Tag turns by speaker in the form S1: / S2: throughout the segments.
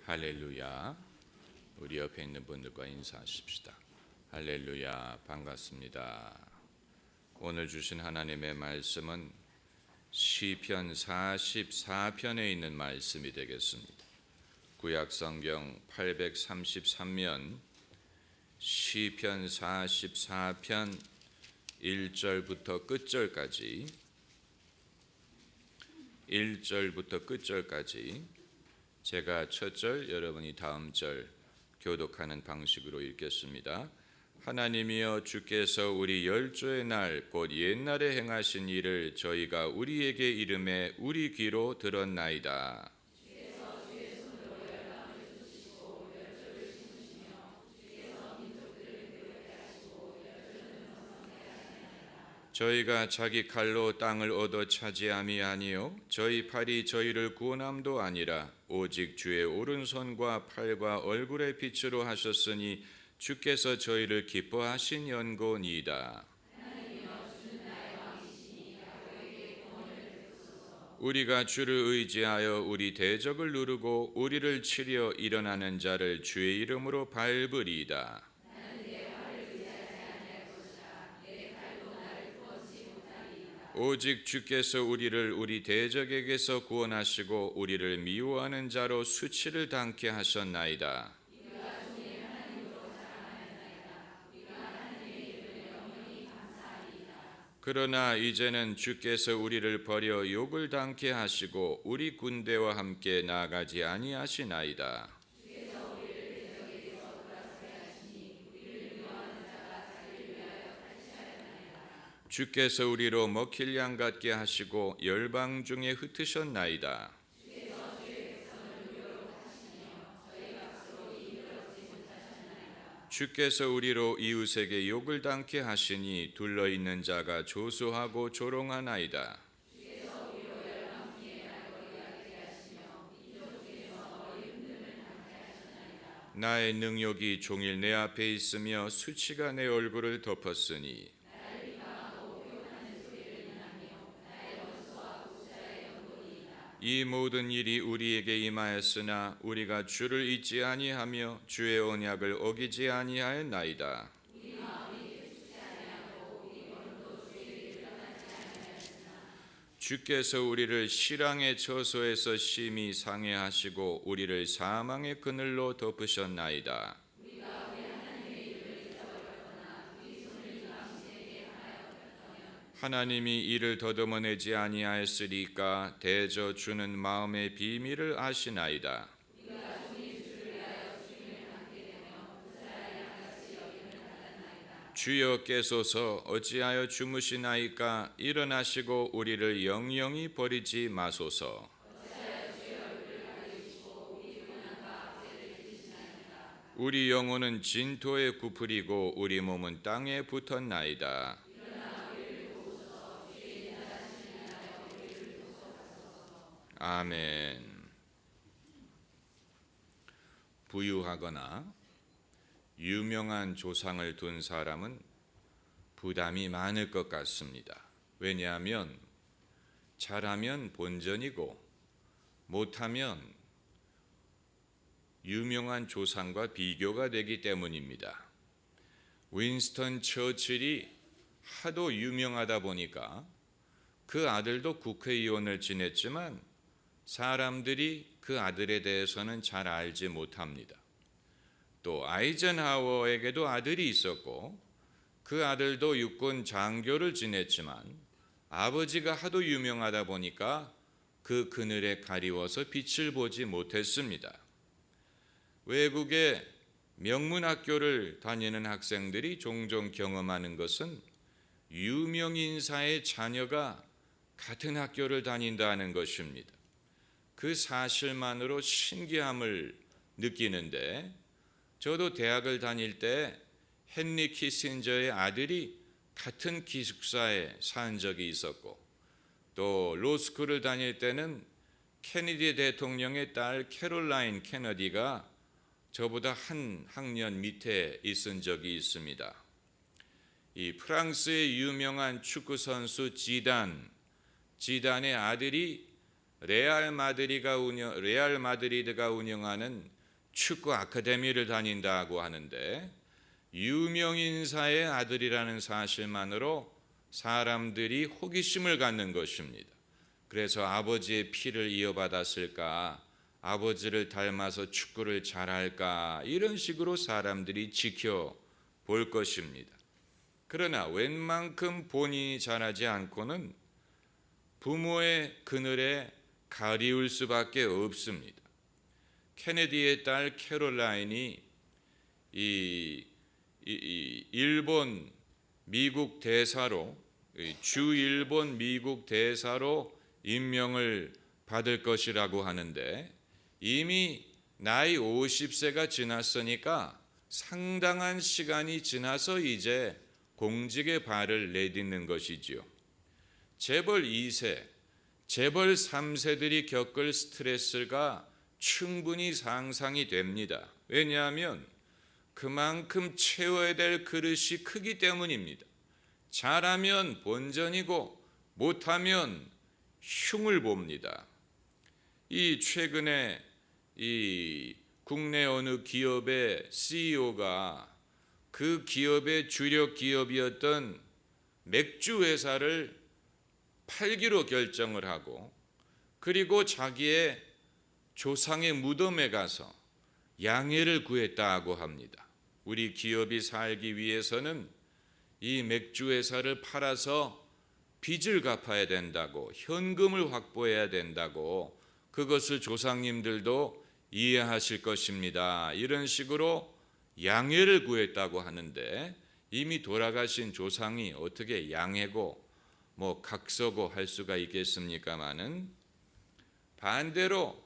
S1: 할렐루야. 우리 옆에 있는 분들과 인사하십시다. 할렐루야, 반갑습니다. 오늘 주신 하나님의 말씀은 시편 44편에 있는 말씀이 되겠습니다. 구약성경 833면 시편 44편 1절부터 끝절까지 제가 첫 절, 여러분이 다음 절 교독하는 방식으로 읽겠습니다. 하나님이여, 주께서 우리 열조의 날 곧 옛날에 행하신 일을 저희가 우리에게 이름해 우리 귀로 들었나이다. 저희가 자기 칼로 땅을 얻어 차지함이 아니요 저희 팔이 저희를 구원함도 아니라 오직 주의 오른손과 팔과 얼굴의 빛으로 하셨으니 주께서 저희를 기뻐하신 연고니이다. 우리가 주를 의지하여 우리 대적을 누르고 우리를 치려 일어나는 자를 주의 이름으로 밟으리이다. 오직 주께서 우리를 우리 대적에게서 구원하시고 우리를 미워하는 자로 수치를 당케 하셨나이다. 그러나 이제는 주께서 우리를 버려 욕을 당케 하시고 우리 군대와 함께 나가지 아니하시나이다. 주께서 우리로 먹힐 양 같게 하시고 열방 중에 흩으셨나이다. 주께서 우리로 이웃에게 욕을 당케 하시니 둘러있는 자가 조소하고 조롱하나이다. 나의 능욕이 종일 내 앞에 있으며 수치가 내 얼굴을 덮었으니 이 모든 일이 우리에게 임하였으나 우리가 주를 잊지 아니하며 주의 언약을 어기지 아니하였나이다. 주께서 우리를 실랑의 처소에서 심히 상해하시고 우리를 사망의 그늘로 덮으셨나이다. 하나님이 이를 더듬어내지 아니하였으리까 대저 주는 마음의 비밀을 아시나이다. 주여 깨소서, 어찌하여 주무시나이까? 일어나시고 우리를 영영히 버리지 마소서. 우리 영혼은 진토에 굽으리고 우리 몸은 땅에 붙었나이다. 아멘. 부유하거나 유명한 조상을 둔 사람은 부담이 많을 것 같습니다. 왜냐하면 잘하면 본전이고 못하면 유명한 조상과 비교가 되기 때문입니다. 윈스턴 처칠이 하도 유명하다 보니까 그 아들도 국회의원을 지냈지만 사람들이 그 아들에 대해서는 잘 알지 못합니다. 또 아이젠하워에게도 아들이 있었고 그 아들도 육군 장교를 지냈지만 아버지가 하도 유명하다 보니까 그 그늘에 가리워서 빛을 보지 못했습니다. 외국의 명문학교를 다니는 학생들이 종종 경험하는 것은 유명인사의 자녀가 같은 학교를 다닌다는 것입니다. 그 사실만으로 신기함을 느끼는데 저도 대학을 다닐 때 헨리 키신저의 아들이 같은 기숙사에 산 적이 있었고 또 로스쿨을 다닐 때는 케네디 대통령의 딸 캐롤라인 케너디가 저보다 한 학년 밑에 있은 적이 있습니다. 이 프랑스의 유명한 축구 선수 지단의 아들이 레알 마드리드가 운영하는 축구 아카데미를 다닌다고 하는데 유명 인사의 아들이라는 사실만으로 사람들이 호기심을 갖는 것입니다. 그래서 아버지의 피를 이어받았을까, 아버지를 닮아서 축구를 잘할까, 이런 식으로 사람들이 지켜볼 것입니다. 그러나 웬만큼 본인이 잘하지 않고는 부모의 그늘에 가리울 수밖에 없습니다. 케네디의 딸 캐롤라인이 일본 미국 대사로, 주일본 미국 대사로 임명을 받을 것이라고 하는데 이미 나이 50세가 지났으니까 상당한 시간이 지나서 이제 공직의 발을 내딛는 것이지요. 재벌 2세, 재벌 3세들이 겪을 스트레스가 충분히 상상이 됩니다. 왜냐하면 그만큼 채워야 될 그릇이 크기 때문입니다. 잘하면 본전이고 못하면 흉을 봅니다. 최근에 국내 어느 기업의 CEO가 그 기업의 주력 기업이었던 맥주 회사를 팔기로 결정을 하고, 그리고 자기의 조상의 무덤에 가서 양해를 구했다고 합니다. 우리 기업이 살기 위해서는 이 맥주 회사를 팔아서 빚을 갚아야 된다고, 현금을 확보해야 된다고, 그것을 조상님들도 이해하실 것입니다. 이런 식으로 양해를 구했다고 하는데 이미 돌아가신 조상이 어떻게 양해고 각서고 할 수가 있겠습니까마는, 반대로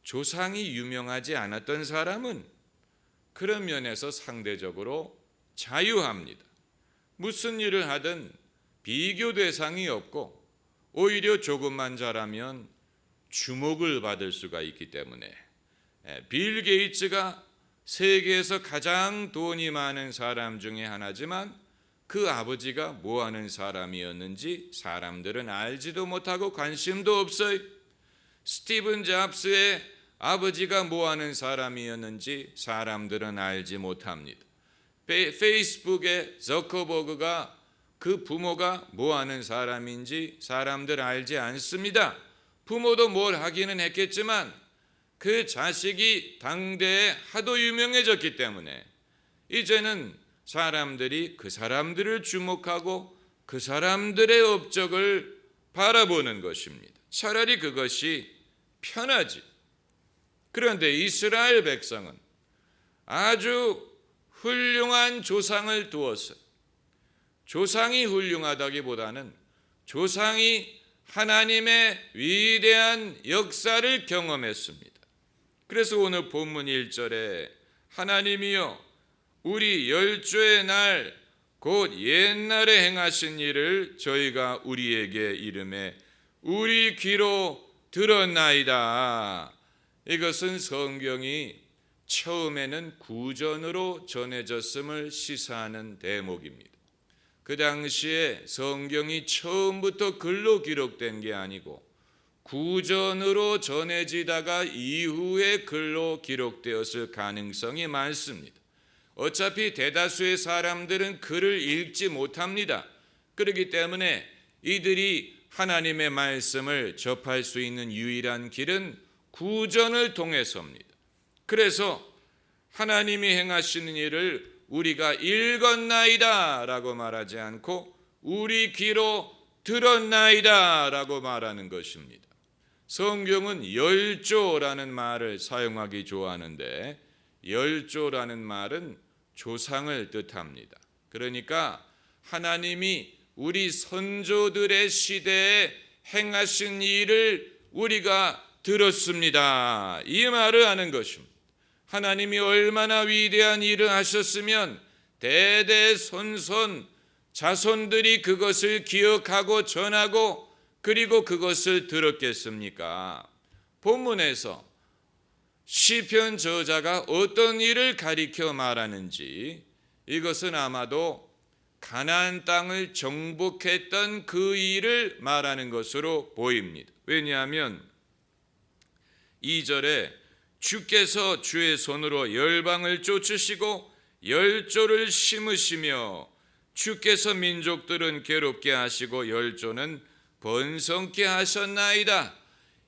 S1: 조상이 유명하지 않았던 사람은 그런 면에서 상대적으로 자유합니다. 무슨 일을 하든 비교 대상이 없고 오히려 조금만 잘하면 주목을 받을 수가 있기 때문에, 빌 게이츠가 세계에서 가장 돈이 많은 사람 중에 하나지만 그 아버지가 뭐 하는 사람이었는지 사람들은 알지도 못하고 관심도 없어요. 스티븐 잡스의 아버지가 뭐 하는 사람이었는지 사람들은 알지 못합니다. 페이스북의 저커버그가 그 부모가 뭐 하는 사람인지 사람들 알지 않습니다. 부모도 뭘 하기는 했겠지만 그 자식이 당대에 하도 유명해졌기 때문에 이제는 사람들이 그 사람들을 주목하고 그 사람들의 업적을 바라보는 것입니다. 차라리 그것이 편하지. 그런데 이스라엘 백성은 아주 훌륭한 조상을 두었어요. 조상이 훌륭하다기보다는 조상이 하나님의 위대한 역사를 경험했습니다. 그래서 오늘 본문 1절에 하나님이여 우리 열조의 날 곧 옛날에 행하신 일을 저희가 우리에게 이름해 우리 귀로 들었나이다. 이것은 성경이 처음에는 구전으로 전해졌음을 시사하는 대목입니다. 그 당시에 성경이 처음부터 글로 기록된 게 아니고 구전으로 전해지다가 이후에 글로 기록되었을 가능성이 많습니다. 어차피 대다수의 사람들은 글을 읽지 못합니다. 그렇기 때문에 이들이 하나님의 말씀을 접할 수 있는 유일한 길은 구전을 통해서입니다. 그래서 하나님이 행하시는 일을 우리가 읽었나이다 라고 말하지 않고 우리 귀로 들었나이다 라고 말하는 것입니다. 성경은 열조라는 말을 사용하기 좋아하는데 열조라는 말은 조상을 뜻합니다. 그러니까 하나님이 우리 선조들의 시대에 행하신 일을 우리가 들었습니다. 이 말을 하는 것입니다. 하나님이 얼마나 위대한 일을 하셨으면 대대손손 자손들이 그것을 기억하고 전하고 그리고 그것을 들었겠습니까? 본문에서 시편 저자가 어떤 일을 가리켜 말하는지 이것은 아마도 가나안 땅을 정복했던 그 일을 말하는 것으로 보입니다. 왜냐하면 2절에 주께서 주의 손으로 열방을 쫓으시고 열조를 심으시며 주께서 민족들은 괴롭게 하시고 열조는 번성케 하셨나이다.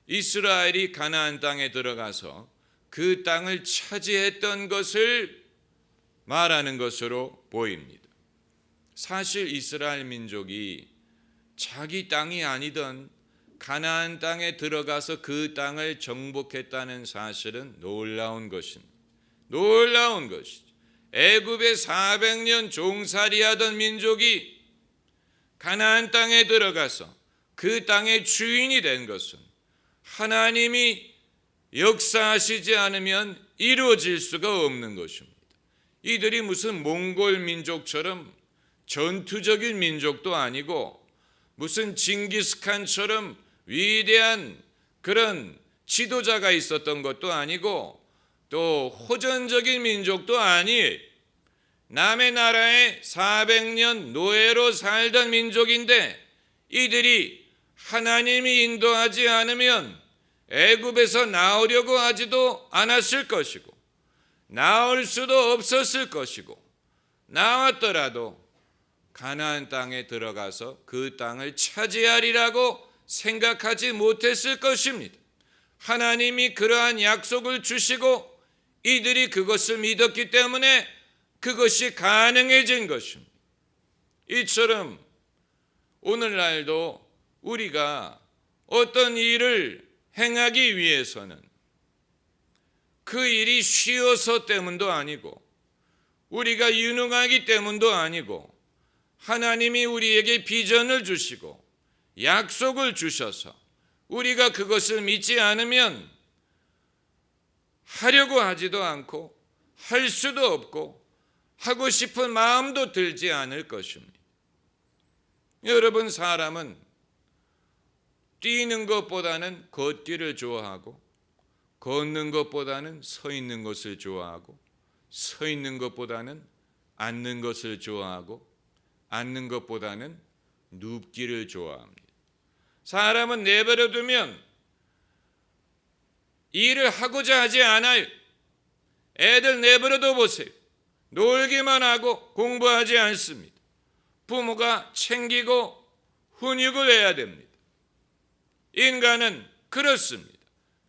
S1: 이스라엘이 가나안 땅에 들어가서 그 땅을 차지했던 것을 말하는 것으로 보입니다. 사실 이스라엘 민족이 자기 땅이 아니던 가나안 땅에 들어가서 그 땅을 정복했다는 사실은 놀라운 것입니다. 놀라운 것이죠. 애굽에 400년 종살이하던 민족이 가나안 땅에 들어가서 그 땅의 주인이 된 것은 하나님이 역사하시지 않으면 이루어질 수가 없는 것입니다. 이들이 무슨 몽골 민족처럼 전투적인 민족도 아니고 무슨 징기스칸처럼 위대한 그런 지도자가 있었던 것도 아니고 또 호전적인 민족도 아니에요. 남의 나라에 400년 노예로 살던 민족인데 이들이 하나님이 인도하지 않으면 애굽에서 나오려고 하지도 않았을 것이고 나올 수도 없었을 것이고 나왔더라도 가나안 땅에 들어가서 그 땅을 차지하리라고 생각하지 못했을 것입니다. 하나님이 그러한 약속을 주시고 이들이 그것을 믿었기 때문에 그것이 가능해진 것입니다. 이처럼 오늘날도 우리가 어떤 일을 행하기 위해서는 그 일이 쉬워서 때문도 아니고 우리가 유능하기 때문도 아니고 하나님이 우리에게 비전을 주시고 약속을 주셔서 우리가 그것을 믿지 않으면 하려고 하지도 않고 할 수도 없고 하고 싶은 마음도 들지 않을 것입니다. 여러분, 사람은 뛰는 것보다는 걷기를 좋아하고 걷는 것보다는 서 있는 것을 좋아하고 서 있는 것보다는 앉는 것을 좋아하고 앉는 것보다는 눕기를 좋아합니다. 사람은 내버려 두면 일을 하고자 하지 않아요. 애들 내버려둬 보세요. 놀기만 하고 공부하지 않습니다. 부모가 챙기고 훈육을 해야 됩니다. 인간은 그렇습니다.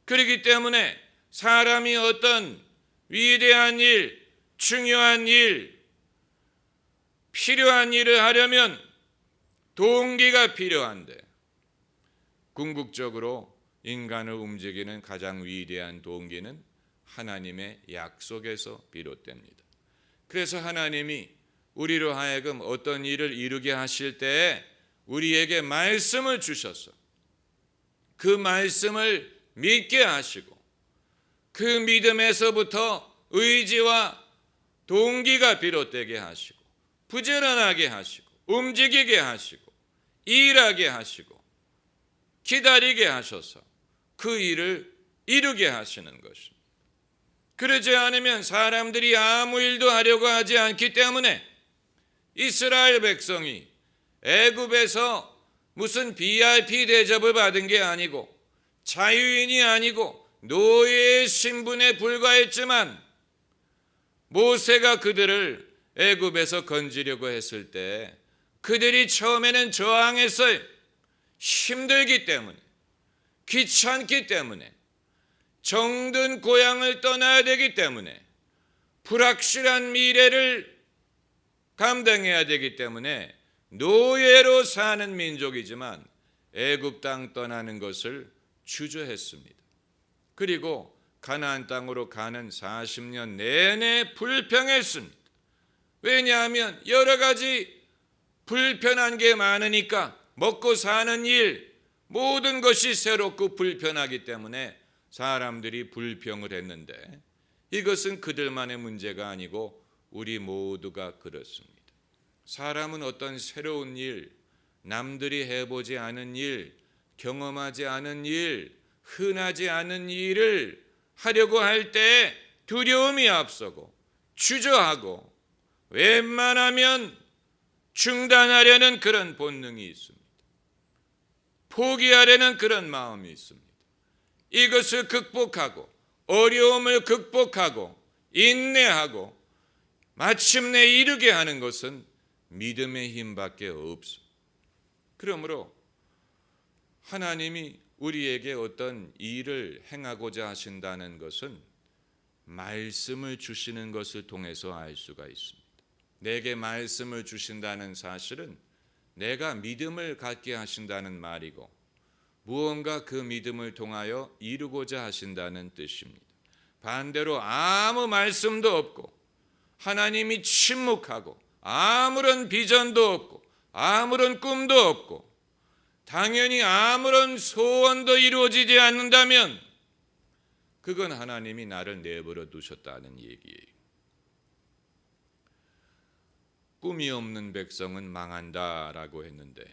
S1: 그렇기 때문에 사람이 어떤 위대한 일, 중요한 일, 필요한 일을 하려면 동기가 필요한데 궁극적으로 인간을 움직이는 가장 위대한 동기는 하나님의 약속에서 비롯됩니다. 그래서 하나님이 우리로 하여금 어떤 일을 이루게 하실 때에 우리에게 말씀을 주셔서 그 말씀을 믿게 하시고 그 믿음에서부터 의지와 동기가 비롯되게 하시고 부지런하게 하시고 움직이게 하시고 일하게 하시고 기다리게 하셔서 그 일을 이루게 하시는 것입니다. 그러지 않으면 사람들이 아무 일도 하려고 하지 않기 때문에 이스라엘 백성이 애굽에서 무슨 VIP 대접을 받은 게 아니고 자유인이 아니고 노예의 신분에 불과했지만 모세가 그들을 애굽에서 건지려고 했을 때 그들이 처음에는 저항했어요. 힘들기 때문에, 귀찮기 때문에, 정든 고향을 떠나야 되기 때문에, 불확실한 미래를 감당해야 되기 때문에 노예로 사는 민족이지만 애굽 땅 떠나는 것을 주저했습니다. 그리고 가나안 땅으로 가는 40년 내내 불평했습니다. 왜냐하면 여러 가지 불편한 게 많으니까 먹고 사는 일, 모든 것이 새롭고 불편하기 때문에 사람들이 불평을 했는데 이것은 그들만의 문제가 아니고 우리 모두가 그렇습니다. 사람은 어떤 새로운 일, 남들이 해보지 않은 일, 경험하지 않은 일, 흔하지 않은 일을 하려고 할 때 두려움이 앞서고 주저하고 웬만하면 중단하려는 그런 본능이 있습니다. 포기하려는 그런 마음이 있습니다. 이것을 극복하고 어려움을 극복하고 인내하고 마침내 이르게 하는 것은 믿음의 힘밖에 없습니다. 그러므로 하나님이 우리에게 어떤 일을 행하고자 하신다는 것은 말씀을 주시는 것을 통해서 알 수가 있습니다. 내게 말씀을 주신다는 사실은 내가 믿음을 갖게 하신다는 말이고 무언가 그 믿음을 통하여 이루고자 하신다는 뜻입니다. 반대로 아무 말씀도 없고 하나님이 침묵하고 아무런 비전도 없고 아무런 꿈도 없고 당연히 아무런 소원도 이루어지지 않는다면 그건 하나님이 나를 내버려 두셨다는 얘기예요. 꿈이 없는 백성은 망한다라고 했는데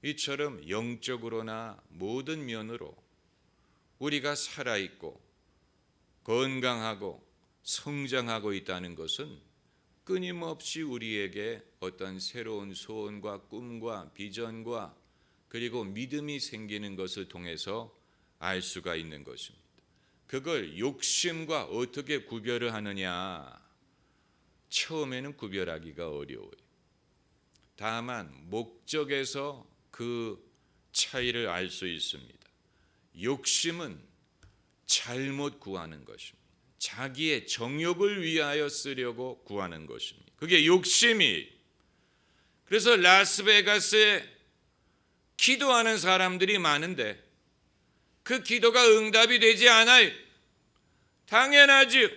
S1: 이처럼 영적으로나 모든 면으로 우리가 살아있고 건강하고 성장하고 있다는 것은 끊임없이 우리에게 어떤 새로운 소원과 꿈과 비전과 그리고 믿음이 생기는 것을 통해서 알 수가 있는 것입니다. 그걸 욕심과 어떻게 구별을 하느냐? 처음에는 구별하기가 어려워요. 다만 목적에서 그 차이를 알 수 있습니다. 욕심은 잘못 구하는 것입니다. 자기의 정욕을 위하여 쓰려고 구하는 것입니다. 그게 욕심이. 그래서 라스베가스에 기도하는 사람들이 많은데 그 기도가 응답이 되지 않아요. 당연하지.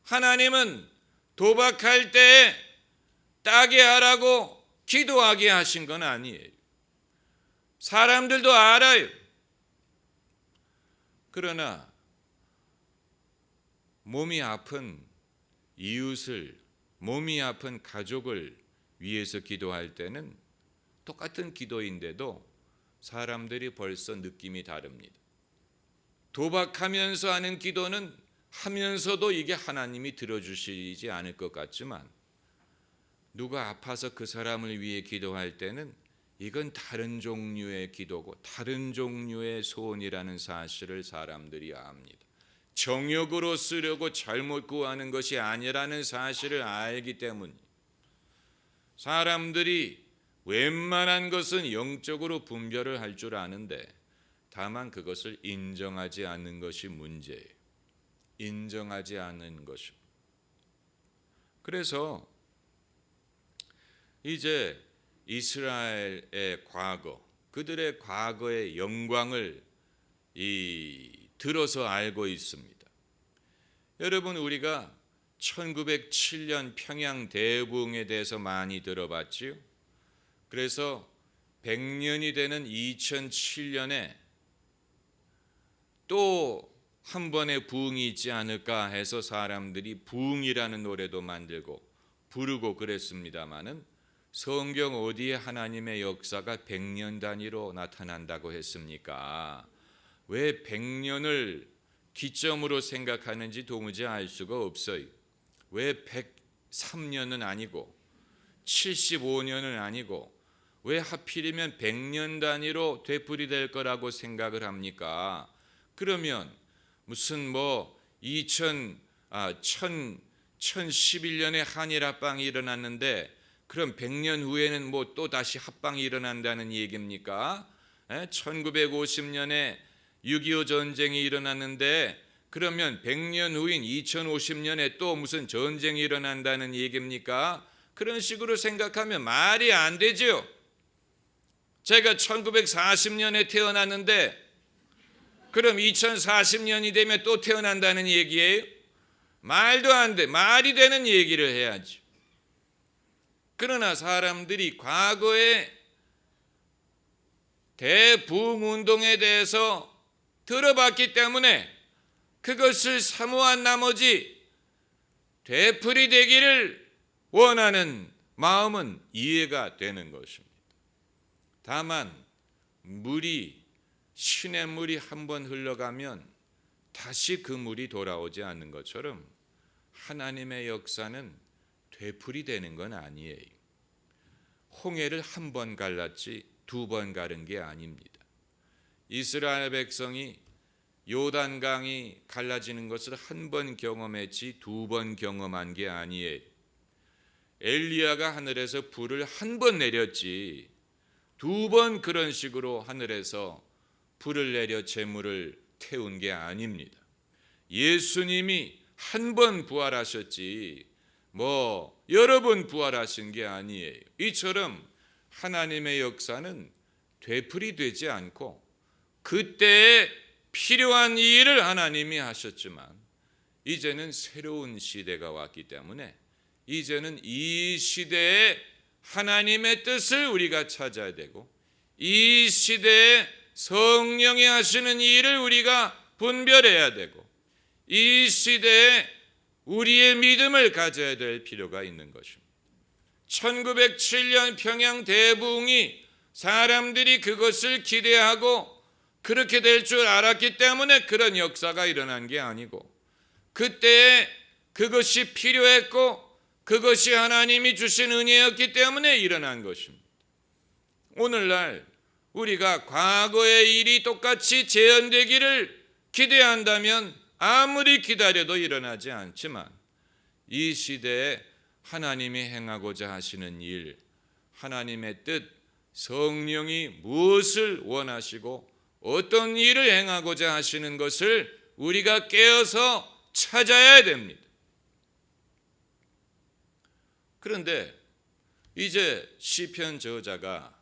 S1: 하나님은 도박할 때에 따게 하라고 기도하게 하신 건 아니에요. 사람들도 알아요. 그러나 몸이 아픈 이웃을, 몸이 아픈 가족을 위해서 기도할 때는 똑같은 기도인데도 사람들이 벌써 느낌이 다릅니다. 도박하면서 하는 기도는 하면서도 이게 하나님이 들어주시지 않을 것 같지만 누가 아파서 그 사람을 위해 기도할 때는 이건 다른 종류의 기도고 다른 종류의 소원이라는 사실을 사람들이 압니다. 정욕으로 쓰려고 잘못 구하는 것이 아니라는 사실을 알기 때문입니다. 사람들이 웬만한 것은 영적으로 분별을 할 줄 아는데 다만 그것을 인정하지 않는 것이 문제예요. 인정하지 않는 것입니다. 그래서 이제 이스라엘의 과거, 그들의 과거의 영광을 들어서 알고 있습니다. 여러분, 우리가 1907년 평양 대붕에 대해서 많이 들어봤지요. 그래서 100년이 되는 2007년에 또 한 번의 부흥이 있지 않을까 해서 사람들이 부흥이라는 노래도 만들고 부르고 그랬습니다마는 성경 어디에 하나님의 역사가 100년 단위로 나타난다고 했습니까? 왜 100년을 기점으로 생각하는지 도무지 알 수가 없어요. 왜 103년은 아니고 75년은 아니고 왜 하필이면 100년 단위로 되풀이될 거라고 생각을 합니까? 그러면 무슨 1011년에 한일 합방이 일어났는데 그럼 100년 후에는 또 다시 합방이 일어난다는 얘기입니까? 1950년에 6.25 전쟁이 일어났는데 그러면 100년 후인 2050년에 또 무슨 전쟁이 일어난다는 얘기입니까? 그런 식으로 생각하면 말이 안 되죠. 제가 1940년에 태어났는데 그럼 2040년이 되면 또 태어난다는 얘기예요? 말도 안 돼. 말이 되는 얘기를 해야지. 그러나 사람들이 과거의 대부흥운동에 대해서 들어봤기 때문에 그것을 사모한 나머지 되풀이되기를 원하는 마음은 이해가 되는 것입니다. 다만 신의 물이 한번 흘러가면 다시 그 물이 돌아오지 않는 것처럼 하나님의 역사는 되풀이되는 건 아니에요. 홍해를 한 번 갈랐지 두 번 가른 게 아닙니다. 이스라엘 백성이 요단강이 갈라지는 것을 한 번 경험했지 두 번 경험한 게 아니에요. 엘리야가 하늘에서 불을 한 번 내렸지 두 번 그런 식으로 하늘에서 불을 내려 재물을 태운 게 아닙니다. 예수님이 한 번 부활하셨지 여러 번 부활하신 게 아니에요. 이처럼 하나님의 역사는 되풀이 되지 않고 그때에 필요한 일을 하나님이 하셨지만 이제는 새로운 시대가 왔기 때문에 이제는 이 시대에 하나님의 뜻을 우리가 찾아야 되고 이 시대에 성령이 하시는 일을 우리가 분별해야 되고 이 시대에 우리의 믿음을 가져야 될 필요가 있는 것입니다. 1907년 평양 대붕이 사람들이 그것을 기대하고 그렇게 될 줄 알았기 때문에 그런 역사가 일어난 게 아니고 그때에 그것이 필요했고 그것이 하나님이 주신 은혜였기 때문에 일어난 것입니다. 오늘날 우리가 과거의 일이 똑같이 재현되기를 기대한다면 아무리 기다려도 일어나지 않지만 이 시대에 하나님이 행하고자 하시는 일, 하나님의 뜻, 성령이 무엇을 원하시고 어떤 일을 행하고자 하시는 것을 우리가 깨어서 찾아야 됩니다. 그런데 이제 시편 저자가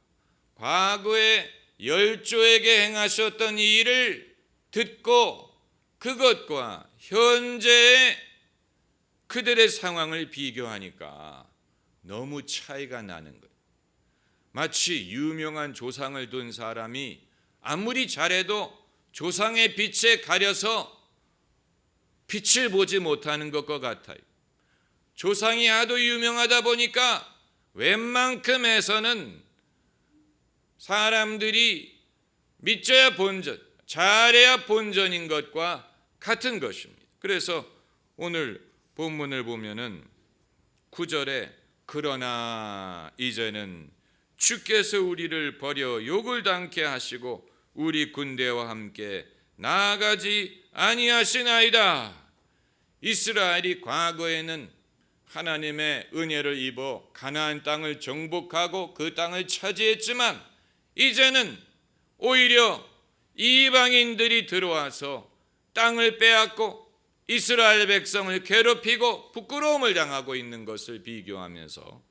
S1: 과거에 열조에게 행하셨던 일을 듣고 그것과 현재의 그들의 상황을 비교하니까 너무 차이가 나는 거예요. 마치 유명한 조상을 둔 사람이 아무리 잘해도 조상의 빛에 가려서 빛을 보지 못하는 것과 같아요. 조상이 하도 유명하다 보니까 웬만큼 해서는 사람들이 믿져야 본전, 잘해야 본전인 것과 같은 것입니다. 그래서 오늘 본문을 보면은 9절에 그러나 이제는 주께서 우리를 버려 욕을 당케 하시고 우리 군대와 함께 나아가지 아니하시나이다. 이스라엘이 과거에는 하나님의 은혜를 입어 가나안 땅을 정복하고 그 땅을 차지했지만 이제는 오히려 이방인들이 들어와서 땅을 빼앗고 이스라엘 백성을 괴롭히고 부끄러움을 당하고 있는 것을 비교하면서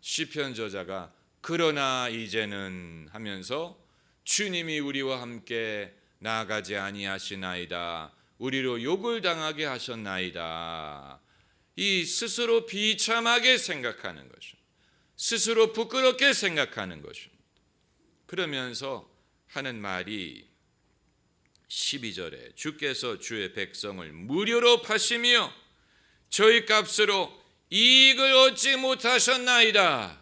S1: 시편 저자가 그러나 이제는 하면서 주님이 우리와 함께 나아가지 아니하시나이다. 우리로 욕을 당하게 하셨나이다. 이 스스로 비참하게 생각하는 것입니다. 스스로 부끄럽게 생각하는 것입니다. 그러면서 하는 말이 12절에 주께서 주의 백성을 무료로 파시며 저희 값으로 이익을 얻지 못하셨나이다.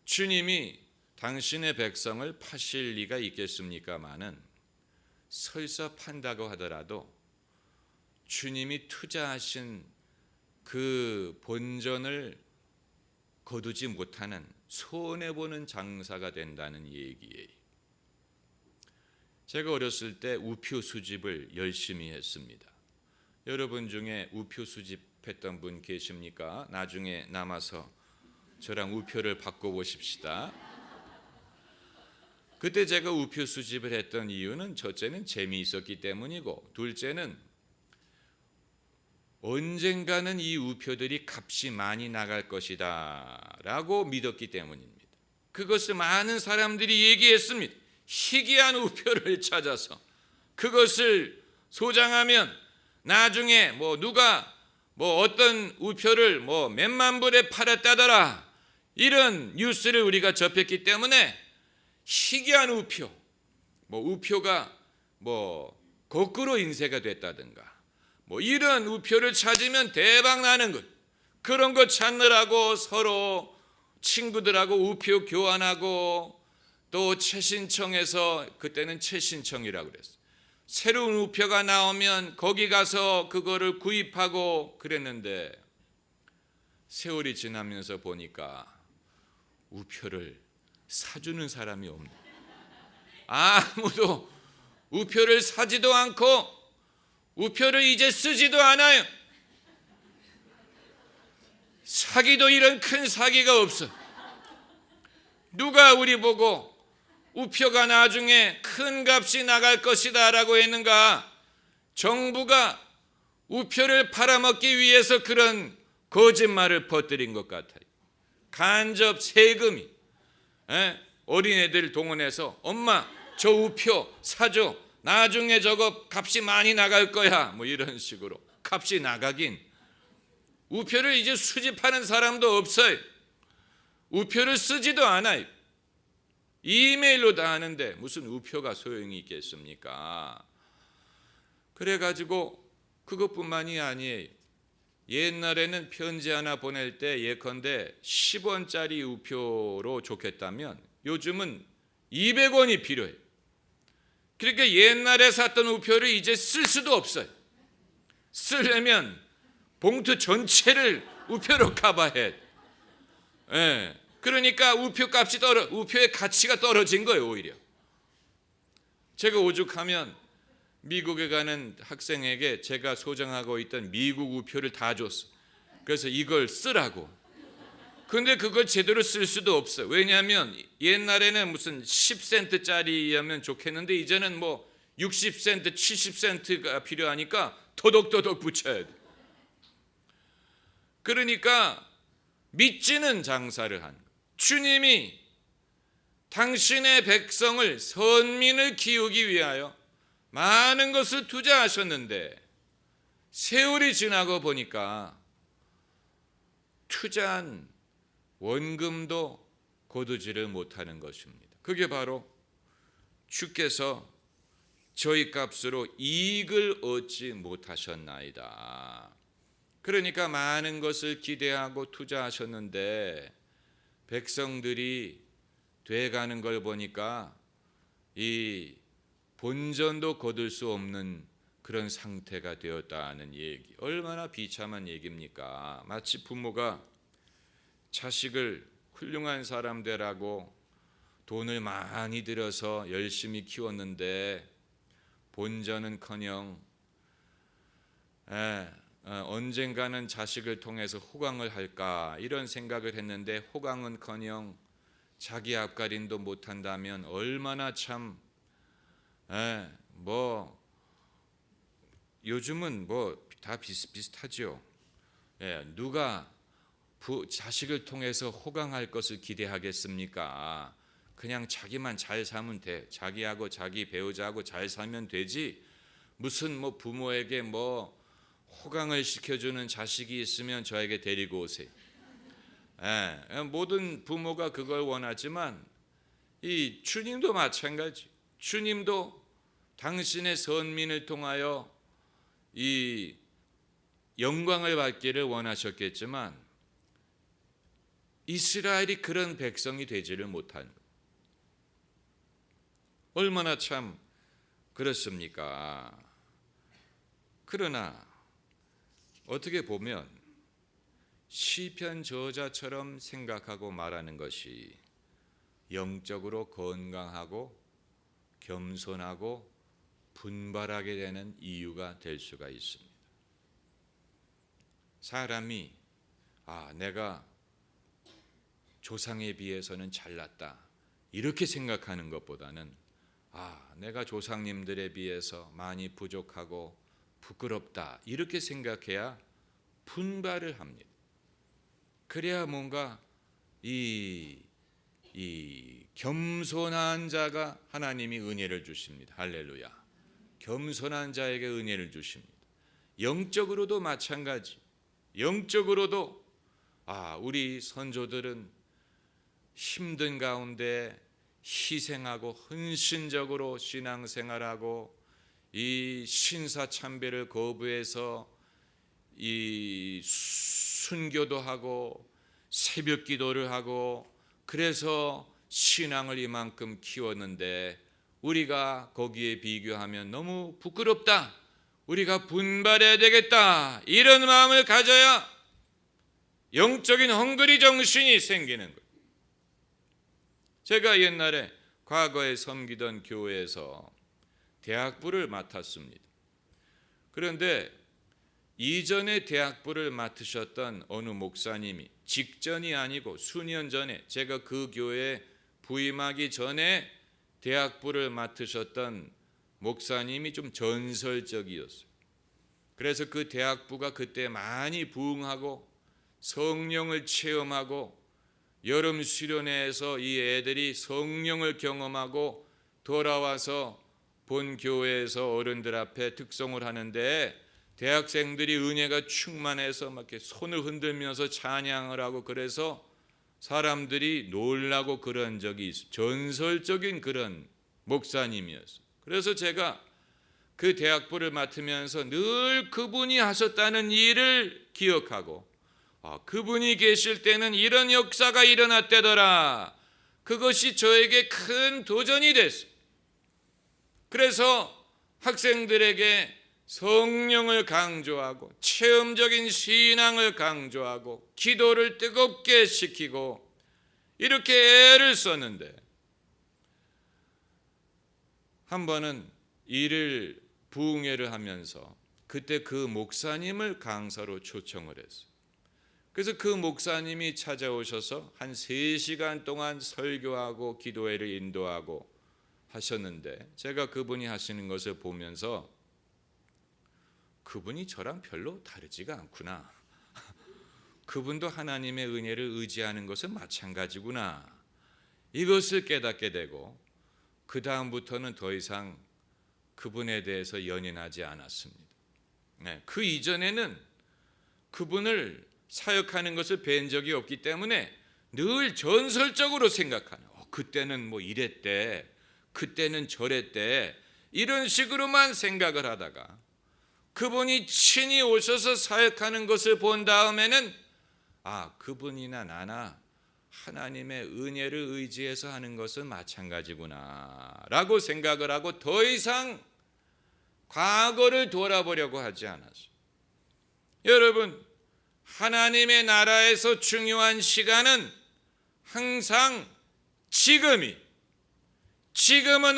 S1: 주님이 당신의 백성을 파실 리가 있겠습니까마는 설사 판다고 하더라도 주님이 투자하신 그 본전을 거두지 못하는 손해보는 장사가 된다는 얘기예요. 제가 어렸을 때 우표 수집을 열심히 했습니다. 여러분 중에 우표 수집했던 분 계십니까? 나중에 남아서 저랑 우표를 바꿔보십시다. 그때 제가 우표 수집을 했던 이유는 첫째는 재미있었기 때문이고 둘째는 언젠가는 이 우표들이 값이 많이 나갈 것이다 라고 믿었기 때문입니다. 그것을 많은 사람들이 얘기했습니다. 희귀한 우표를 찾아서 그것을 소장하면 나중에 누가 어떤 우표를 몇만 불에 팔았다더라 이런 뉴스를 우리가 접했기 때문에 희귀한 우표, 우표가 거꾸로 인쇄가 됐다든가 이런 우표를 찾으면 대박 나는 것. 그런 거 찾느라고 서로 친구들하고 우표 교환하고 또 최신청에서 그때는 최신청이라고 그랬어요. 새로운 우표가 나오면 거기 가서 그거를 구입하고 그랬는데 세월이 지나면서 보니까 우표를 사주는 사람이 없네. 아무도 우표를 사지도 않고 우표를 이제 쓰지도 않아요. 사기도 이런 큰 사기가 없어. 누가 우리 보고 우표가 나중에 큰 값이 나갈 것이다 라고 했는가? 정부가 우표를 팔아먹기 위해서 그런 거짓말을 퍼뜨린 것 같아요. 간접 세금이 어린애들 동원해서 엄마 저 우표 사줘, 나중에 저거 값이 많이 나갈 거야, 뭐 이런 식으로. 값이 나가긴, 우표를 이제 수집하는 사람도 없어요. 우표를 쓰지도 않아요. 이메일로 다 하는데 무슨 우표가 소용이 있겠습니까? 그래가지고 그것뿐만이 아니에요. 옛날에는 편지 하나 보낼 때 예컨대 10원짜리 우표로 좋겠다면 요즘은 200원이 필요해요. 그러니까 옛날에 샀던 우표를 이제 쓸 수도 없어요. 쓰려면 봉투 전체를 우표로 커버해. 그러니까 우표의 가치가 떨어진 거예요, 오히려. 제가 오죽하면 미국에 가는 학생에게 제가 소장하고 있던 미국 우표를 다 줬어. 그래서 이걸 쓰라고. 근데 그걸 제대로 쓸 수도 없어. 왜냐하면 옛날에는 무슨 10센트짜리면 좋겠는데 이제는 뭐 60센트, 70센트가 필요하니까 토독토독 붙여야 돼. 그러니까 믿지는 장사를 한 거예요. 주님이 당신의 백성을, 선민을 키우기 위하여 많은 것을 투자하셨는데 세월이 지나고 보니까 투자한 원금도 거두지를 못하는 것입니다. 그게 바로 주께서 저희 값으로 이익을 얻지 못하셨나이다. 그러니까 많은 것을 기대하고 투자하셨는데 백성들이 돼가는 걸 보니까 이 본전도 거둘 수 없는 그런 상태가 되었다는 얘기. 얼마나 비참한 얘기입니까? 마치 부모가 자식을 훌륭한 사람 되라고 돈을 많이 들여서 열심히 키웠는데 본전은커녕 언젠가는 자식을 통해서 호강을 할까 이런 생각을 했는데 호강은커녕 자기 앞가림도 못한다면 얼마나 참 뭐 요즘은 뭐 다 비슷비슷하죠. 누가 자식을 통해서 호강할 것을 기대하겠습니까? 그냥 자기만 잘 살면 돼. 자기하고 자기 배우자하고 잘 살면 되지. 무슨 뭐 부모에게 뭐 호강을 시켜주는 자식이 있으면 저에게 데리고 오세요. 모든 부모가 그걸 원하지만 이 주님도 마찬가지. 주님도 당신의 선민을 통하여 이 영광을 받기를 원하셨겠지만 이스라엘이 그런 백성이 되지를 못한 거예요. 얼마나 참 그렇습니까? 그러나 어떻게 보면 시편 저자처럼 생각하고 말하는 것이 영적으로 건강하고 겸손하고 분발하게 되는 이유가 될 수가 있습니다. 사람이 내가 조상에 비해서는 잘났다 이렇게 생각하는 것보다는 내가 조상님들에 비해서 많이 부족하고 부끄럽다 이렇게 생각해야 분발을 합니다. 그래야 뭔가 이 겸손한 자가 하나님이 은혜를 주십니다. 할렐루야. 겸손한 자에게 은혜를 주십니다. 영적으로도 마찬가지. 영적으로도 우리 선조들은 힘든 가운데 희생하고 헌신적으로 신앙생활하고 이 신사참배를 거부해서 이 순교도 하고 새벽기도를 하고 그래서 신앙을 이만큼 키웠는데 우리가 거기에 비교하면 너무 부끄럽다. 우리가 분발해야 되겠다. 이런 마음을 가져야 영적인 헝그리 정신이 생기는 거예요. 제가 옛날에 과거에 섬기던 교회에서 대학부를 맡았습니다. 그런데 이전에 대학부를 맡으셨던 어느 목사님이 직전이 아니고 수년 전에 제가 그 교회에 부임하기 전에 대학부를 맡으셨던 목사님이 좀 전설적이었어요. 그래서 그 대학부가 그때 많이 부흥하고 성령을 체험하고 여름 수련회에서 이 애들이 성령을 경험하고 돌아와서 본 교회에서 어른들 앞에 특송을 하는데 대학생들이 은혜가 충만해서 막 이렇게 손을 흔들면서 찬양을 하고 그래서 사람들이 놀라고 그런 적이 있어요. 전설적인 그런 목사님이었어요. 그래서 제가 그 대학부를 맡으면서 늘 그분이 하셨다는 일을 기억하고 그분이 계실 때는 이런 역사가 일어났대더라. 그것이 저에게 큰 도전이 됐어요. 그래서 학생들에게 성령을 강조하고 체험적인 신앙을 강조하고 기도를 뜨겁게 시키고 이렇게 애를 썼는데 한 번은 일을 부흥회를 하면서 그때 그 목사님을 강사로 초청을 했어요. 그래서 그 목사님이 찾아오셔서 한 3시간 동안 설교하고 기도회를 인도하고 하셨는데 제가 그분이 하시는 것을 보면서 그분이 저랑 별로 다르지가 않구나. 그분도 하나님의 은혜를 의지하는 것은 마찬가지구나. 이것을 깨닫게 되고 그 다음부터는 더 이상 그분에 대해서 연연하지 않았습니다. 그 이전에는 그분을 사역하는 것을 뵌 적이 없기 때문에 늘 전설적으로 생각하는 그때는 뭐 이랬대, 그때는 저랬대 이런 식으로만 생각을 하다가 그분이 친히 오셔서 사역하는 것을 본 다음에는 그분이나 나나 하나님의 은혜를 의지해서 하는 것은 마찬가지구나 라고 생각을 하고 더 이상 과거를 돌아보려고 하지 않았어요. 여러분, 하나님의 나라에서 중요한 시간은 항상 지금은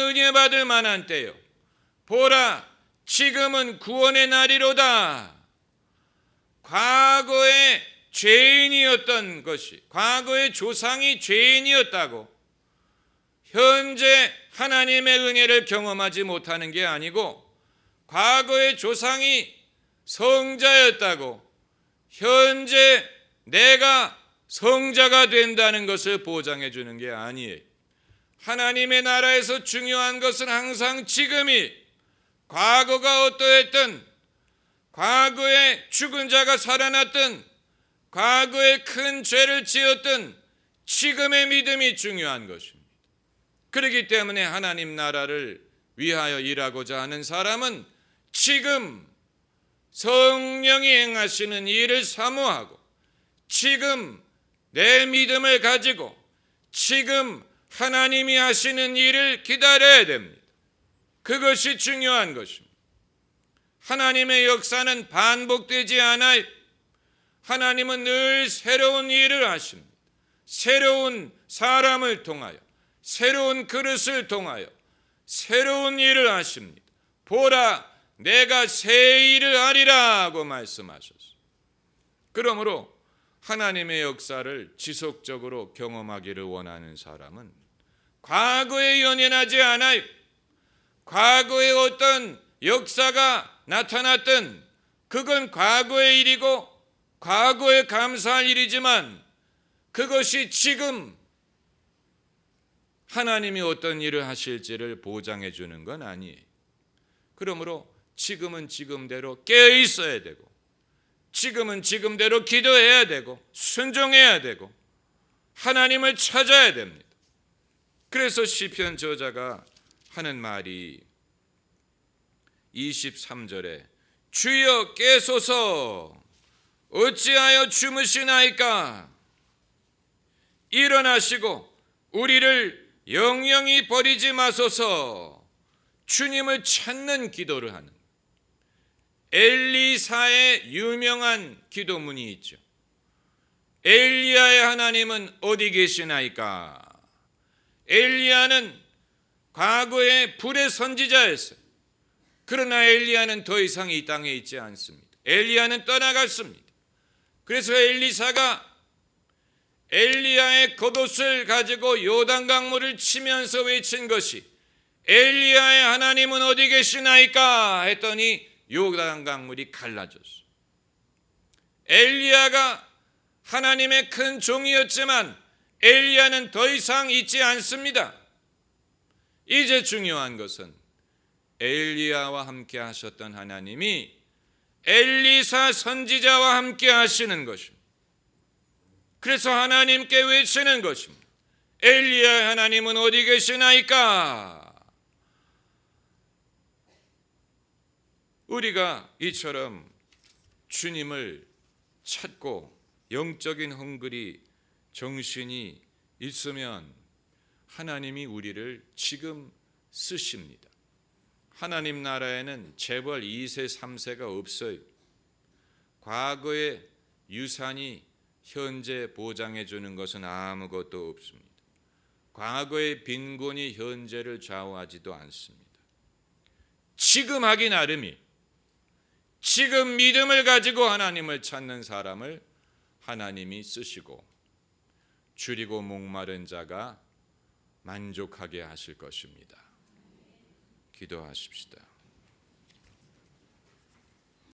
S1: 은혜 받을 만한 때요. 보라, 지금은 구원의 날이로다. 과거에 죄인이었던 것이, 과거의 조상이 죄인이었다고 현재 하나님의 은혜를 경험하지 못하는 게 아니고 과거의 조상이 성자였다고 현재 내가 성자가 된다는 것을 보장해 주는 게 아니에요. 하나님의 나라에서 중요한 것은 항상 지금이, 과거가 어떠했든, 과거에 죽은 자가 살아났든, 과거에 큰 죄를 지었든 지금의 믿음이 중요한 것입니다. 그렇기 때문에 하나님 나라를 위하여 일하고자 하는 사람은 지금 성령이 행하시는 일을 사모하고 지금 내 믿음을 가지고 지금 하나님이 하시는 일을 기다려야 됩니다. 그것이 중요한 것입니다. 하나님의 역사는 반복되지 않아요. 하나님은 늘 새로운 일을 하십니다. 새로운 사람을 통하여, 새로운 그릇을 통하여 새로운 일을 하십니다. 보라, 내가 새 일을 하리라 하고 말씀하셨어요. 그러므로 하나님의 역사를 지속적으로 경험하기를 원하는 사람은 과거에 연연하지 않아요. 과거에 어떤 역사가 나타났든 그건 과거의 일이고 과거에 감사할 일이지만 그것이 지금 하나님이 어떤 일을 하실지를 보장해 주는 건 아니에요. 그러므로 지금은 지금대로 깨어 있어야 되고 지금은 지금대로 기도해야 되고 순종해야 되고 하나님을 찾아야 됩니다. 그래서 시편 저자가 하는 말이 23절에 주여 깨소서 어찌하여 주무시나이까 일어나시고 우리를 영영히 버리지 마소서. 주님을 찾는 기도를 하는 엘리사의 유명한 기도문이 있죠. 엘리야의 하나님은 어디 계시나이까. 엘리야는 과거에 불의 선지자였어요. 그러나 엘리야는 더 이상 이 땅에 있지 않습니다. 엘리야는 떠나갔습니다. 그래서 엘리사가 엘리야의 겉옷을 가지고 요단강물을 치면서 외친 것이 엘리야의 하나님은 어디 계시나이까 했더니 요단강물이 갈라졌어요. 엘리야가 하나님의 큰 종이었지만 엘리야는 더 이상 있지 않습니다. 이제 중요한 것은 엘리야와 함께 하셨던 하나님이 엘리사 선지자와 함께 하시는 것입니다. 그래서 하나님께 외치는 것입니다. 엘리야의 하나님은 어디 계시나이까? 우리가 이처럼 주님을 찾고 영적인 헝그리 정신이 있으면 하나님이 우리를 지금 쓰십니다. 하나님 나라에는 재벌 2세 3세가 없어요. 과거의 유산이 현재 보장해 주는 것은 아무것도 없습니다. 과거의 빈곤이 현재를 좌우하지도 않습니다. 지금 하기 나름이, 지금 믿음을 가지고 하나님을 찾는 사람을 하나님이 쓰시고 줄이고 목마른 자가 만족하게 하실 것입니다. 기도하십시다.